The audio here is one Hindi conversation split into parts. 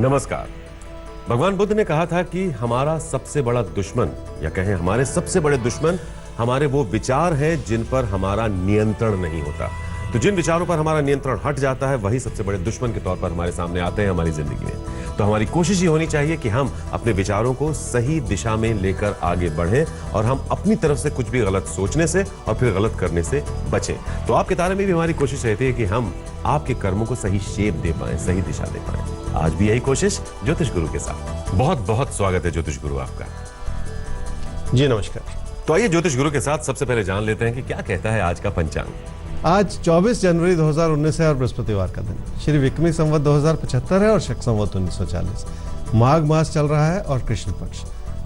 नमस्कार। भगवान बुद्ध ने कहा था कि हमारा सबसे बड़ा दुश्मन या कहें हमारे सबसे बड़े दुश्मन हमारे वो विचार हैं जिन पर हमारा नियंत्रण नहीं होता। तो जिन विचारों पर हमारा नियंत्रण हट जाता है वही सबसे बड़े दुश्मन के तौर पर हमारे सामने आते हैं हमारी जिंदगी में। तो हमारी कोशिश ये होनी चाहिए कि हम अपने विचारों को सही दिशा में लेकर आगे बढ़ें और हम अपनी तरफ से कुछ भी गलत सोचने से और फिर गलत करने से बचें। तो आपके तारे में भी हमारी कोशिश रहती है कि हम आपके कर्मों को सही शेप दे पाएं, सही दिशा दे पाएं। आज भी यही कोशिश ज्योतिष गुरु के साथ। बहुत बहुत स्वागत है ज्योतिष गुरु आपका। जी नमस्कार। तो आइए ज्योतिष गुरु के साथ सबसे पहले जान लेते हैं कि क्या कहता है आज का पंचांग। आज 24 जनवरी 2019 है और बृहस्पतिवार का दिन। श्री विक्रमी संवत 2075 है और शक संवत 1940। माघ मास चल रहा है और कृष्ण पक्ष।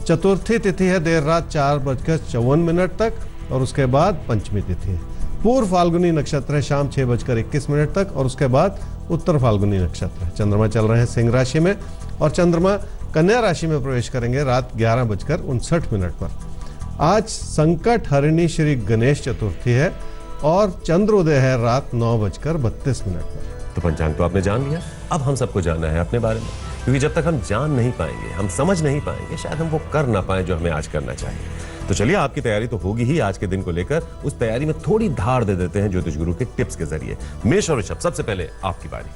चतुर्थी तिथि है देर रात 4:54 तक और उसके बाद पंचमी तिथि है। पूर्व फाल्गुनी नक्षत्र है शाम 6:21 तक और उसके बाद उत्तर फाल्गुनी नक्षत्र है। चंद्रमा चल रहे हैं सिंह राशि में और चंद्रमा कन्या राशि में प्रवेश करेंगे रात 11:59 पर। आज संकट हरिणी श्री गणेश चतुर्थी है और चंद्रोदय है रात 9:32 पर। तो पंचांग तो आपने जान लिया, अब हम सबको जानना है अपने बारे में, क्योंकि जब तक हम जान नहीं पाएंगे, हम समझ नहीं पाएंगे, शायद हम वो कर ना पाए जो हमें आज करना चाहिए। तो चलिए, आपकी तैयारी तो होगी ही आज के दिन को लेकर, उस तैयारी में थोड़ी धार दे देते हैं ज्योतिष गुरु के टिप्स के जरिए। मेष और वृषभ, सबसे पहले आपकी बारी।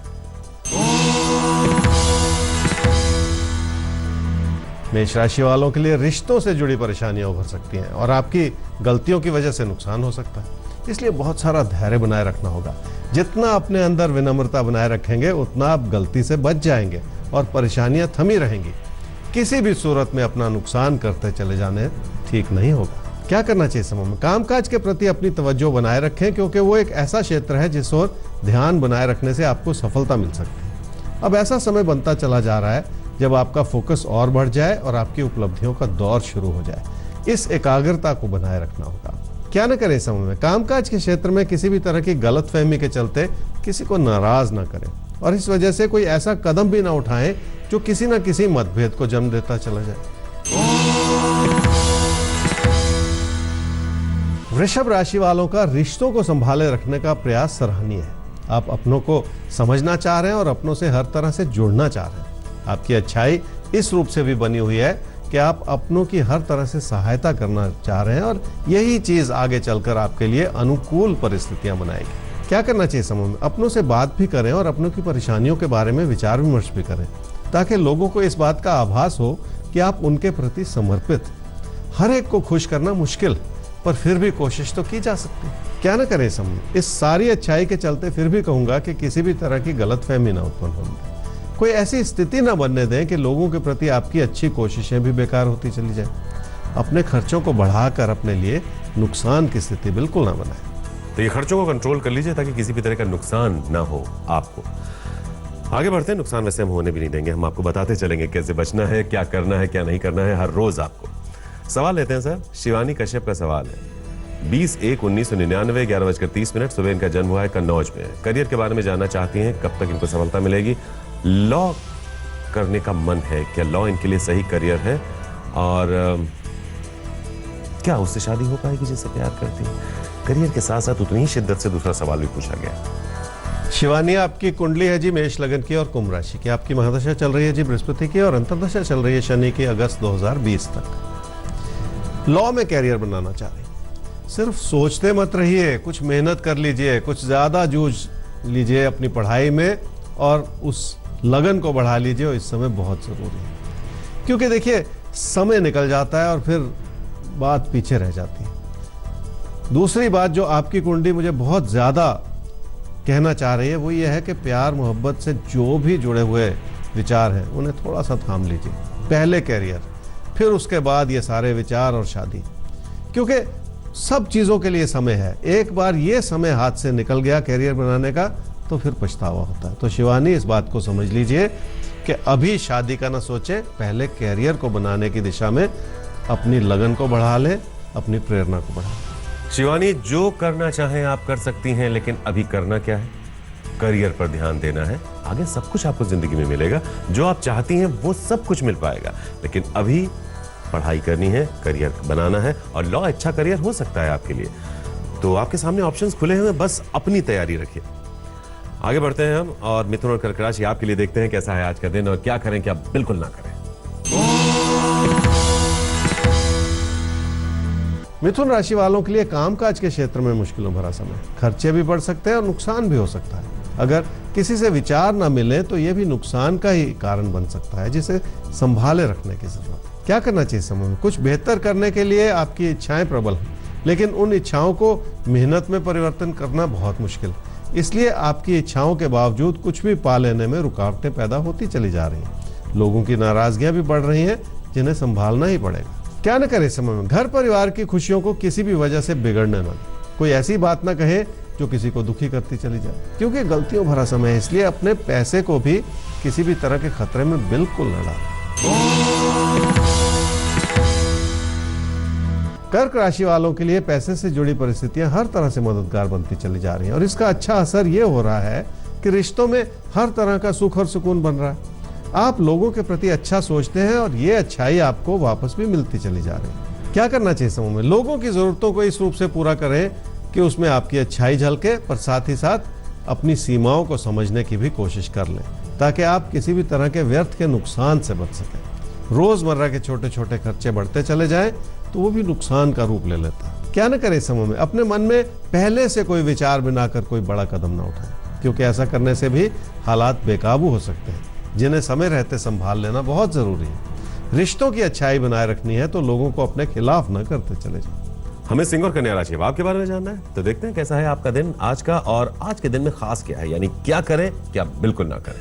मेष राशि वालों के लिए रिश्तों से जुड़ी परेशानियां उभर सकती हैं और आपकी गलतियों की वजह से नुकसान हो सकता है, इसलिए बहुत सारा धैर्य बनाए रखना होगा। जितना अपने अंदर विनम्रता बनाए रखेंगे उतना आप गलती से बच जाएंगे और परेशानियां थमी रहेंगी। किसी भी सूरत में अपना नुकसान करते चले जाने ठीक नहीं होगा। क्या करना चाहिए समय में? कामकाज के प्रति अपनी तवज्जो बनाए रखें, क्योंकि वो एक ऐसा क्षेत्र है जिस ओर ध्यान बनाए रखने से आपको सफलता मिल सकती है। अब ऐसा समय बनता चला जा रहा है जब आपका फोकस और बढ़ जाए और आपकी उपलब्धियों का दौर शुरू हो जाए। इस एकाग्रता को बनाए रखना होगा। क्या न करें समय में? कामकाज के क्षेत्र में किसी भी तरह की गलतफहमी के चलते किसी को नाराज ना करें और इस वजह से कोई ऐसा कदम भी ना उठाएं जो किसी न किसी मतभेद को जन्म देता चला जाए। वृषभ राशि वालों का रिश्तों को संभाले रखने का प्रयास सराहनीय है। आप अपनों को समझना चाह रहे हैं और अपनों से हर तरह से जुड़ना चाह रहे हैं। आपकी अच्छाई इस रूप से भी बनी हुई है कि आप अपनों की हर तरह से सहायता करना चाह रहे हैं और यही चीज आगे चलकर आपके लिए अनुकूल परिस्थितियां बनाएगी। क्या करना चाहिए समय में? अपनों से बात भी करें और अपनों की परेशानियों के बारे में विचार विमर्श भी करें, ताकि लोगों को इस बात का आभास हो कि आप उनके प्रति समर्पित। हर एक को खुश करना मुश्किल, पर फिर भी कोशिश तो की जा सकती है। क्या ना करें समय में? इस सारी अच्छाई के चलते फिर भी कहूंगा कि किसी भी तरह की गलतफहमी ना उत्पन्न होगी। कोई ऐसी स्थिति ना बनने दें कि लोगों के प्रति आपकी अच्छी कोशिशें भी बेकार होती चली जाए। अपने खर्चों को बढ़ाकर अपने लिए नुकसान की स्थिति बिल्कुल ना बनाएं। तो ये खर्चों को कंट्रोल कर लीजिए ताकि किसी भी तरह का नुकसान ना हो आपको। आगे बढ़ते हैं। नुकसान वैसे हम होने भी नहीं देंगे, हम आपको बताते चलेंगे कैसे बचना है, क्या करना है, क्या नहीं करना है हर रोज आपको। सवाल लेते हैं सर। शिवानी कश्यप का सवाल है। 20/1/1999 11:30 सुबह इनका जन्म हुआ है, कन्नौज में। करियर के बारे में जानना चाहती हैं, कब तक इनको सफलता मिलेगी। लॉ करने का मन है, क्या लॉ इनके लिए सही करियर है, और क्या उससे शादी हो पाएगी जिससे प्यार करती है। करियर के साथ साथ उतनी ही शिद्दत से दूसरा सवाल भी पूछा गया। शिवानी, आपकी कुंडली है जी मेष लगन की और कुंभ राशि की। आपकी महादशा चल रही है जी बृहस्पति की और अंतर्दशा चल रही है शनि की अगस्त 2020 तक। लॉ में कैरियर बनाना चाह रही, सिर्फ सोचते मत रहिए, कुछ मेहनत कर लीजिए, कुछ ज्यादा जूझ लीजिए अपनी पढ़ाई में और उस लगन को बढ़ा लीजिए। और इस समय बहुत जरूरी है, क्योंकि देखिए समय निकल जाता है और फिर बात पीछे रह जाती है। दूसरी बात जो आपकी कुंडली मुझे बहुत ज्यादा कहना चाह रही है वो ये है कि प्यार मोहब्बत से जो भी जुड़े हुए विचार हैं उन्हें थोड़ा सा थाम लीजिए। पहले कैरियर, फिर उसके बाद ये सारे विचार और शादी, क्योंकि सब चीजों के लिए समय है। एक बार ये समय हाथ से निकल गया कैरियर बनाने का तो फिर पछतावा होता है। तो शिवानी, इस बात को समझ लीजिए कि अभी शादी का ना सोचें, पहले कैरियर को बनाने की दिशा में अपनी लगन को बढ़ा लें, अपनी प्रेरणा को बढ़ा लें। शिवानी, जो करना चाहें आप कर सकती हैं, लेकिन अभी करना क्या है? करियर पर ध्यान देना है। आगे सब कुछ आपको जिंदगी में मिलेगा, जो आप चाहती हैं वो सब कुछ मिल पाएगा, लेकिन अभी पढ़ाई करनी है, करियर बनाना है और लॉ अच्छा करियर हो सकता है आपके लिए। तो आपके सामने ऑप्शंस खुले हुए हैं, बस अपनी तैयारी रखिए। आगे बढ़ते हैं हम और मिथुन और कर्क राशि आपके लिए देखते हैं कैसा है आज का दिन और क्या करें क्या बिल्कुल ना करें। मिथुन राशि वालों के लिए कामकाज के क्षेत्र में मुश्किलों भरा समय, खर्चे भी बढ़ सकते हैं और नुकसान भी हो सकता है। अगर किसी से विचार ना मिले तो यह भी नुकसान का ही कारण बन सकता है, जिसे संभाले रखने की जरूरत है। क्या करना चाहिए समय में? कुछ बेहतर करने के लिए आपकी इच्छाएं प्रबल हैं, लेकिन उन इच्छाओं को मेहनत में परिवर्तन करना बहुत मुश्किल है। इसलिए आपकी इच्छाओं के बावजूद कुछ भी पा लेने में रुकावटें पैदा होती चली जा रही हैं। लोगों की नाराजगियां भी बढ़ रही हैं, जिन्हें संभालना ही पड़ेगा। क्या न करें समय में? घर परिवार की खुशियों को किसी भी वजह से बिगड़ने न दें। कोई ऐसी बात ना कहे जो किसी को दुखी करती चली जाए, क्योंकि गलतियों भरा समय है। इसलिए अपने पैसे को भी किसी भी तरह के खतरे में बिल्कुल न डालें। कर्क राशि वालों के लिए पैसे से जुड़ी परिस्थितियां हर तरह से मददगार बनती चली जा रही हैं और इसका अच्छा असर ये हो रहा है कि रिश्तों में हर तरह का सुख और सुकून बन रहा है। आप लोगों के प्रति अच्छा सोचते हैं और ये अच्छाई आपको वापस भी मिलती चली जा रही है। क्या करना चाहिए समूह में? लोगों की जरूरतों को इस रूप से पूरा करें कि उसमें आपकी अच्छाई झलके, पर साथ ही साथ अपनी सीमाओं को समझने की भी कोशिश कर लें, ताकि आप किसी भी तरह के व्यर्थ के नुकसान से बच सकें। रोजमर्रा के छोटे छोटे खर्चे बढ़ते चले जाएं तो वो भी नुकसान का रूप ले लेता है। क्या न करें समूह में? अपने मन में पहले से कोई विचार बनाकर कोई बड़ा कदम ना उठाएं, क्योंकि ऐसा करने से भी हालात बेकाबू हो सकते हैं, जिन्हें समय रहते संभाल लेना बहुत जरूरी है। रिश्तों की अच्छाई बनाए रखनी है तो लोगों को अपने खिलाफ न करते चले जाएं। हमें सिंह और कन्या राशि आपके बारे में जानना है, तो देखते हैं कैसा है आपका दिन आज का और आज के दिन में खास क्या है, यानी क्या करें क्या बिल्कुल ना करें।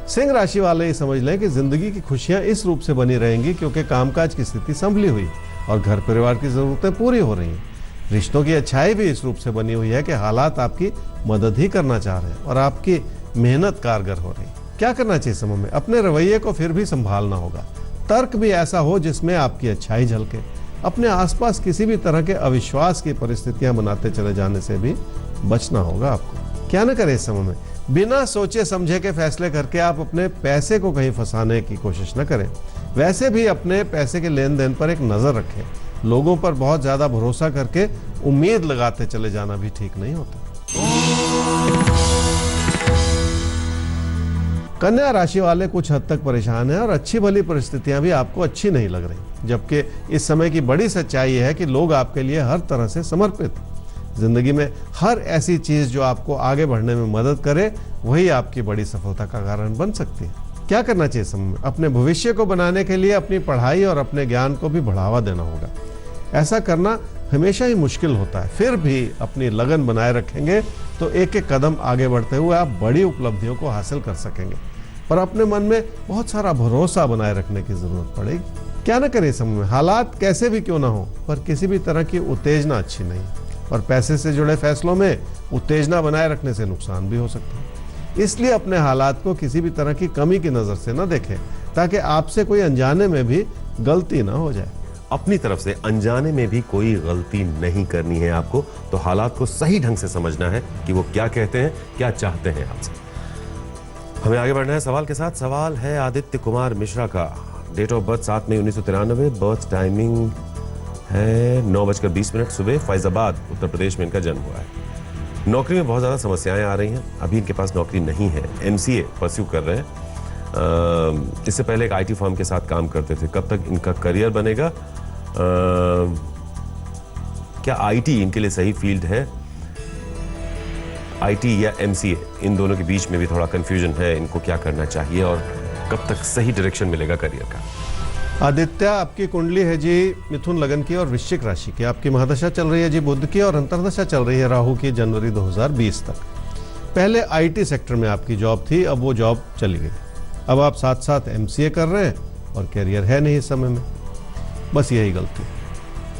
सिंह राशि वाले ये समझ लें कि जिंदगी की खुशियां इस रूप से बनी रहेंगी क्योंकि कामकाज की स्थिति संभली हुई और घर परिवार की जरूरतें पूरी हो रही हैं। रिश्तों की अच्छाई भी इस रूप से बनी हुई है कि हालात आपकी मदद ही करना चाह रहे हैं और आपकी मेहनत कारगर हो रही है। क्या करना चाहिए समय में? अपने रवैये को फिर भी संभालना होगा। तर्क भी ऐसा हो जिसमें आपकी अच्छाई झलके। अपने आसपास किसी भी तरह के अविश्वास की परिस्थितियां बनाते चले जाने से भी बचना होगा आपको। क्या न करें इस समय में? बिना सोचे समझे के फैसले करके आप अपने पैसे को कहीं फंसाने की कोशिश न करें। वैसे भी अपने पैसे के लेन देन पर एक नजर रखें। लोगों पर बहुत ज्यादा भरोसा करके उम्मीद लगाते चले जाना भी ठीक नहीं होता। कन्या राशि वाले कुछ हद तक परेशान हैं और अच्छी भली परिस्थितियां भी आपको अच्छी नहीं लग रही, जबकि इस समय की बड़ी सच्चाई है कि लोग आपके लिए हर तरह से समर्पित हैं। जिंदगी में हर ऐसी चीज जो आपको आगे बढ़ने में मदद करे वही आपकी बड़ी सफलता का कारण बन सकती है। क्या करना चाहिए समय में? अपने भविष्य को बनाने के लिए अपनी पढ़ाई और अपने ज्ञान को भी बढ़ावा देना होगा। ऐसा करना हमेशा ही मुश्किल होता है, फिर भी अपनी लगन बनाए रखेंगे तो एक एक कदम आगे बढ़ते हुए आप बड़ी उपलब्धियों को हासिल कर सकेंगे। पर अपने मन में बहुत सारा भरोसा बनाए रखने की जरूरत पड़ेगी। क्या न करें समय में? हालात कैसे भी क्यों ना हो, पर किसी भी तरह की उत्तेजना अच्छी नहीं और पैसे से जुड़े फैसलों में उत्तेजना बनाए रखने से नुकसान भी हो सकता है। इसलिए अपने हालात को किसी भी तरह की कमी की नजर से न देखें, ताकि आपसे कोई अनजाने में भी गलती ना हो जाए। अपनी तरफ से अनजाने में भी कोई गलती नहीं करनी है आपको, तो हालात को सही ढंग से समझना है कि वो क्या कहते हैं, क्या चाहते हैं आपसे। हमें आगे बढ़ना है सवाल के साथ। सवाल है आदित्य कुमार मिश्रा का। डेट ऑफ बर्थ 7 मई 1993, बर्थ टाइमिंग है 9:20 सुबह, फैजाबाद उत्तर प्रदेश में इनका जन्म हुआ है। नौकरी में बहुत ज़्यादा समस्याएं आ रही हैं, अभी इनके पास नौकरी नहीं है। MCA परस्यू कर रहे हैं। इससे पहले एक IT फर्म के साथ काम करते थे। कब तक इनका करियर बनेगा? क्या IT इनके लिए सही फील्ड है? IT या MCA, इन दोनों के बीच में भी थोड़ा कंफ्यूजन है। इनको क्या करना चाहिए और कब तक सही डायरेक्शन मिलेगा करियर का? आदित्य, आपकी कुंडली है जी मिथुन लगन की और वृश्चिक राशि की। आपकी महादशा चल रही है जी बुध की और अंतर्दशा चल रही है राहु की जनवरी 2020 तक। पहले IT सेक्टर में आपकी जॉब थी, अब वो जॉब चली गई। अब आप साथ साथ MCA कर रहे हैं और कैरियर है नहीं इस समय में। बस यही गलती है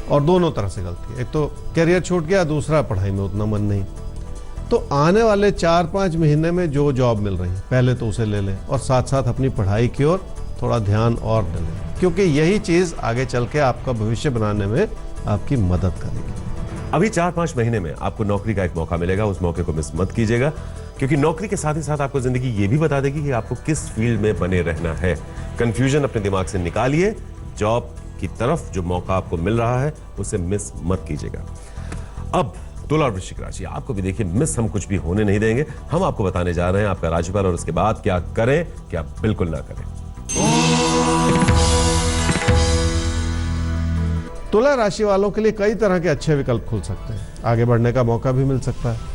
और दोनों तरह से गलती है। एक तो कैरियर छूट गया, दूसरा पढ़ाई में उतना मन नहीं। तो आने वाले 4-5 महीने में जो जॉब मिल रही है पहले तो उसे ले लें और साथ साथ अपनी पढ़ाई की ओर थोड़ा ध्यान और दें, क्योंकि यही चीज आगे चल के आपका भविष्य बनाने में आपकी मदद करेगी। अभी 4-5 महीने में आपको नौकरी का एक मौका मिलेगा, उस मौके को मिस मत कीजिएगा, क्योंकि नौकरी के साथ ही साथ आपको जिंदगी ये भी बता देगी कि आपको किस फील्ड में बने रहना है। कंफ्यूजन अपने दिमाग से निकालिए, जॉब की तरफ जो मौका आपको मिल रहा है उसे मिस मत कीजिएगा। अब तुला और वृश्चिक राशि, आपको भी देखिए मिस हम कुछ भी होने नहीं देंगे। हम आपको बताने जा रहे हैं आपका राशिफल और उसके बाद क्या करें, क्या बिल्कुल ना करें। तुला राशि वालों के लिए कई तरह के अच्छे विकल्प खुल सकते हैं, आगे बढ़ने का मौका भी मिल सकता है।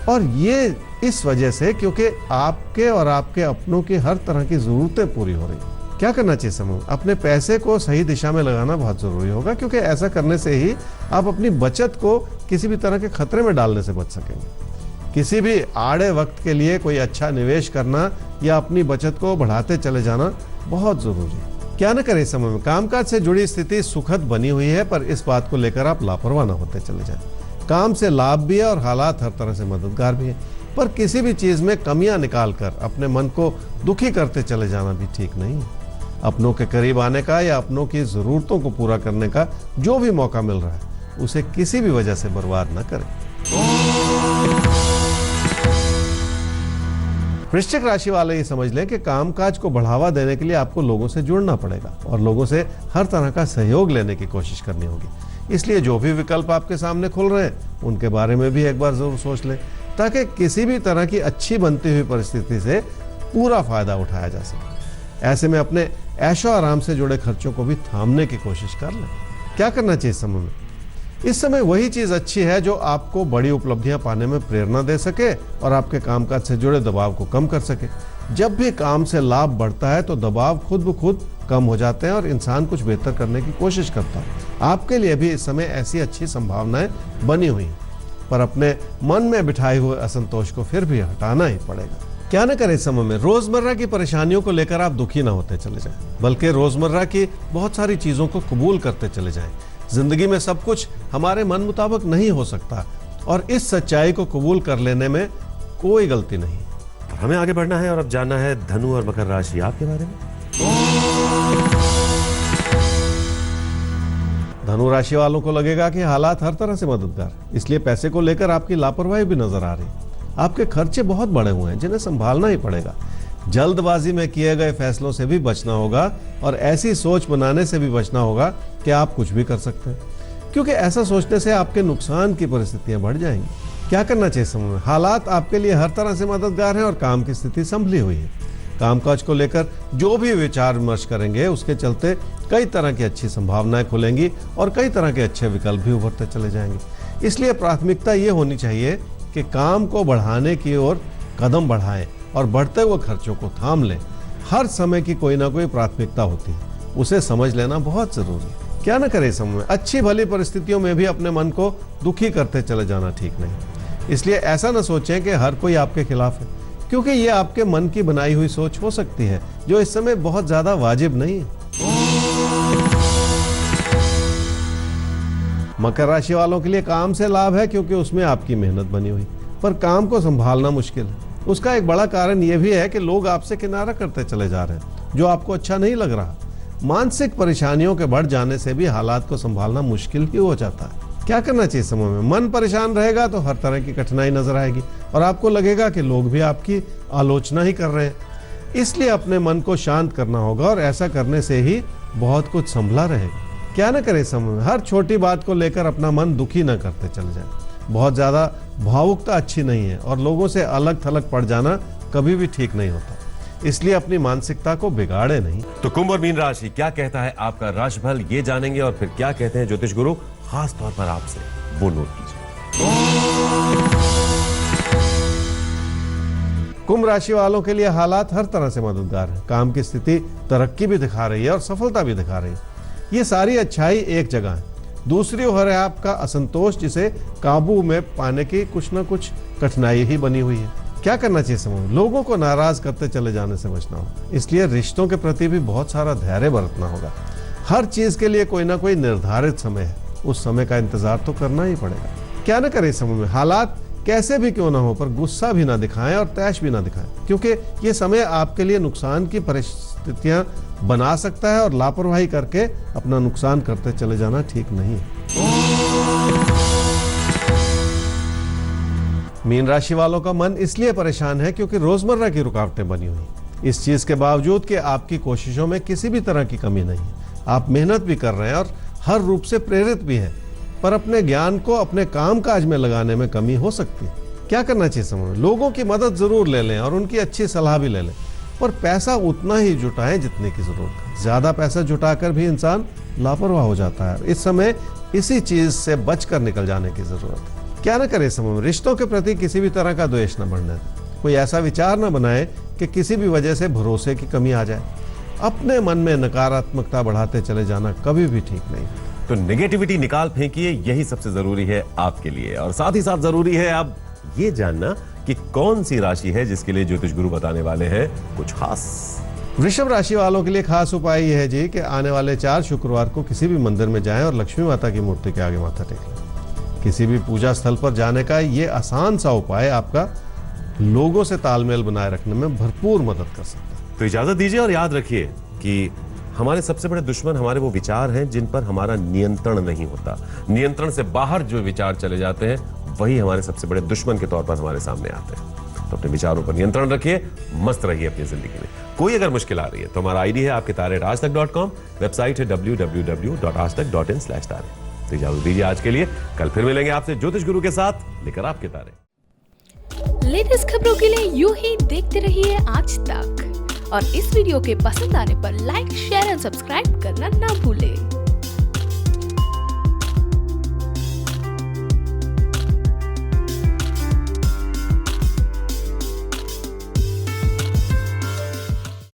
और ये इस वजह से क्योंकि आपके और आपके अपनों की हर तरह की जरूरतें पूरी हो रही हैं। क्या करना चाहिए समूह? अपने पैसे को सही दिशा में लगाना बहुत जरूरी होगा, क्योंकि ऐसा करने से ही आप अपनी बचत को किसी भी तरह के खतरे में डालने से बच सकेंगे। किसी भी आड़े वक्त के लिए कोई अच्छा निवेश करना या अपनी बचत को बढ़ाते चले जाना बहुत जरूरी है। क्या न करें इस समय में? कामकाज से जुड़ी स्थिति सुखद बनी हुई है, पर इस बात को लेकर आप लापरवाह न होते चले जाएं। काम से लाभ भी है और हालात हर तरह से मददगार भी है, पर किसी भी चीज में कमियां निकालकर अपने मन को दुखी करते चले जाना भी ठीक नहीं है। अपनों के करीब आने का या अपनों की जरूरतों को पूरा करने का जो भी मौका मिल रहा है उसे किसी भी वजह से बर्बाद न करें। वृश्चिक राशि वाले ये समझ लें कि कामकाज को बढ़ावा देने के लिए आपको लोगों से जुड़ना पड़ेगा और लोगों से हर तरह का सहयोग लेने की कोशिश करनी होगी। इसलिए जो भी विकल्प आपके सामने खुल रहे हैं उनके बारे में भी एक बार जरूर सोच लें, ताकि किसी भी तरह की अच्छी बनती हुई परिस्थिति से पूरा फायदा उठाया जा सके। ऐसे में अपने ऐशो आराम से जुड़े खर्चों को भी थामने की कोशिश कर लें। क्या करना चाहिए इस समय में? इस समय वही चीज अच्छी है जो आपको बड़ी उपलब्धियां पाने में प्रेरणा दे सके और आपके कामकाज से जुड़े दबाव को कम कर सके। जब भी काम से लाभ बढ़ता है तो दबाव खुद ब खुद कम हो जाते हैं और इंसान कुछ बेहतर करने की कोशिश करता है। आपके लिए भी इस समय ऐसी अच्छी संभावनाएं बनी हुई, पर अपने मन में बिठाए हुए असंतोष को फिर भी हटाना ही पड़ेगा। क्या न करें इस समय में? रोजमर्रा की परेशानियों को लेकर आप दुखी ना होते चले जाएं, बल्कि रोजमर्रा की बहुत सारी चीजों को कबूल करते चले जाएं। जिंदगी में सब कुछ हमारे मन मुताबिक नहीं हो सकता और इस सच्चाई को कबूल कर लेने में कोई गलती नहीं। हमें आगे बढ़ना है और अब जानना है धनु और मकर राशि आपके बारे में। धनु राशि वालों को लगेगा कि हालात हर तरह से मददगार, इसलिए पैसे को लेकर आपकी लापरवाही भी नजर आ रही। आपके खर्चे बहुत बड़े हुए हैं जिन्हें संभालना ही पड़ेगा। जल्दबाजी में किए गए फैसलों से भी बचना होगा और ऐसी सोच बनाने से भी बचना होगा कि आप कुछ भी कर सकते हैं, क्योंकि ऐसा सोचने से आपके नुकसान की परिस्थितियां बढ़ जाएंगी। क्या करना चाहिए समय में? हालात आपके लिए हर तरह से मददगार हैं और काम की स्थिति संभली हुई है। कामकाज को लेकर जो भी विचार विमर्श करेंगे उसके चलते कई तरह की अच्छी संभावनाएं खुलेंगी और कई तरह के अच्छे विकल्प भी उभरते चले जाएंगे। इसलिए प्राथमिकता ये होनी चाहिए कि काम को बढ़ाने की ओर कदम बढ़ाएं और बढ़ते हुए खर्चों को थाम लें। हर समय की कोई ना कोई प्राथमिकता होती है, उसे समझ लेना बहुत जरूरी है। क्या न करें समय में? अच्छी भली परिस्थितियों में भी अपने मन को दुखी करते चले जाना ठीक नहीं। इसलिए ऐसा न सोचें कि हर कोई आपके खिलाफ है, क्योंकि ये आपके मन की बनाई हुई सोच हो सकती है जो इस समय बहुत ज्यादा वाजिब नहीं है। मकर राशि वालों के लिए काम से लाभ है क्योंकि उसमें आपकी मेहनत बनी हुई, पर काम को संभालना मुश्किल है। उसका एक बड़ा कारण यह भी है कि लोग आपसे किनारा करते चले जा रहे हैं, जो आपको अच्छा नहीं लग रहा। मानसिक परेशानियों के बढ़ जाने से भी हालात को संभालना मुश्किल ही हो जाता है। क्या करना चाहिए समय में? मन परेशान रहेगा तो हर तरह की कठिनाई नजर आएगी और आपको लगेगा कि लोग भी आपकी आलोचना ही कर रहे हैं। इसलिए अपने मन को शांत करना होगा और ऐसा करने से ही बहुत कुछ संभला रहेगा। क्या न करें समय में? हर छोटी बात को लेकर अपना मन दुखी न करते चले जाए। बहुत ज्यादा भावुकता अच्छी नहीं है और लोगों से अलग थलग पड़ जाना कभी भी ठीक नहीं होता। इसलिए अपनी मानसिकता को बिगाड़े नहीं। तो कुंभ और मीन राशि क्या कहता है आपका राशिफल, ये जानेंगे। और फिर क्या कहते हैं ज्योतिष गुरु, खास तौर पर आपसे, वो नोट कीजिए। कुंभ राशि वालों के लिए हालात हर तरह से मददगार है। काम की स्थिति तरक्की भी दिखा रही है और सफलता भी दिखा रही है। ये सारी अच्छाई एक जगह है। दूसरी ओर है आपका असंतोष, जिसे काबू में पाने की कुछ ना कुछ कठिनाई ही बनी हुई है। क्या करना चाहिए समूह? लोगों को नाराज करते चले जाने से बचना होगा। इसलिए रिश्तों के प्रति भी बहुत सारा धैर्य बरतना होगा। हर चीज के लिए कोई ना कोई निर्धारित समय है, उस समय का इंतजार तो करना ही पड़ेगा। क्या न करें समूह में? हालात कैसे भी क्यों ना हो, पर गुस्सा भी ना दिखाएं और तैश भी ना दिखाएं, क्योंकि ये समय आपके लिए नुकसान की परिस्थितियां बना सकता है और लापरवाही करके अपना नुकसान करते चले जाना ठीक नहीं है। मीन राशि वालों का मन इसलिए परेशान है क्योंकि रोजमर्रा की रुकावटें बनी हुई। इस चीज के बावजूद कि आपकी कोशिशों में किसी भी तरह की कमी नहीं है, आप मेहनत भी कर रहे हैं और हर रूप से प्रेरित भी हैं, पर अपने ज्ञान को अपने काम काज में लगाने में कमी हो सकती है। क्या करना चाहिए समय में? लोगों की मदद जरूर ले लें और उनकी अच्छी सलाह भी ले लें, पर पैसा उतना ही जुटाएं जितने की जरूरत है। ज्यादा पैसा जुटाकर भी इंसान लापरवाह हो जाता है। इस समय इसी चीज से बचकर निकल जाने की जरूरत है। क्या न करें समय में? रिश्तों के प्रति किसी भी तरह का द्वेष न बढ़ने दें। कोई ऐसा विचार न बनाए कि किसी भी वजह से भरोसे की कमी आ जाए। अपने मन में नकारात्मकता बढ़ाते चले जाना कभी भी ठीक नहीं। तो नेगेटिविटी निकाल फेंकिए, यही सबसे जरूरी है आपके लिए। और साथ ही साथ जरूरी है अब ये जानना कि कौन सी राशि है जिसके लिए ज्योतिष गुरु बताने वाले हैं कुछ खास। वृषभ राशि वालों के लिए खास उपाय यह है जी कि आने वाले 4 शुक्रवार को किसी भी मंदिर में जाएं और लक्ष्मी माता की मूर्ति के आगे माथा टेक लें। किसी भी पूजा स्थल पर जाने का ये आसान सा उपाय आपका लोगों से तालमेल बनाए रखने में भरपूर मदद कर सकता है। तो इजाजत दीजिए और याद रखिए कि हमारे सबसे बड़े दुश्मन हमारे वो विचार हैं जिन पर हमारा नियंत्रण नहीं होता। नियंत्रण से बाहर जो विचार चले जाते हैं वही हमारे सबसे बड़े दुश्मन के तौर पर हमारे सामने आते हैं। तो अपने विचारों पर नियंत्रण रखिए, मस्त रहिए अपनी जिंदगी में। कोई अगर मुश्किल आ रही है तो हमारा आईडी है आपके तारे @aajtak.com, वेबसाइट है www.aajtak.in/तारे। तो इजाजत दीजिए आज के लिए, कल फिर मिलेंगे आपसे ज्योतिष गुरु के साथ लेकर आपके तारे। लेटेस्ट खबरों के लिए यूं ही देखते रहिए आज तक और इस वीडियो के पसंद आने पर लाइक, शेयर एंड सब्सक्राइब करना ना भूलें।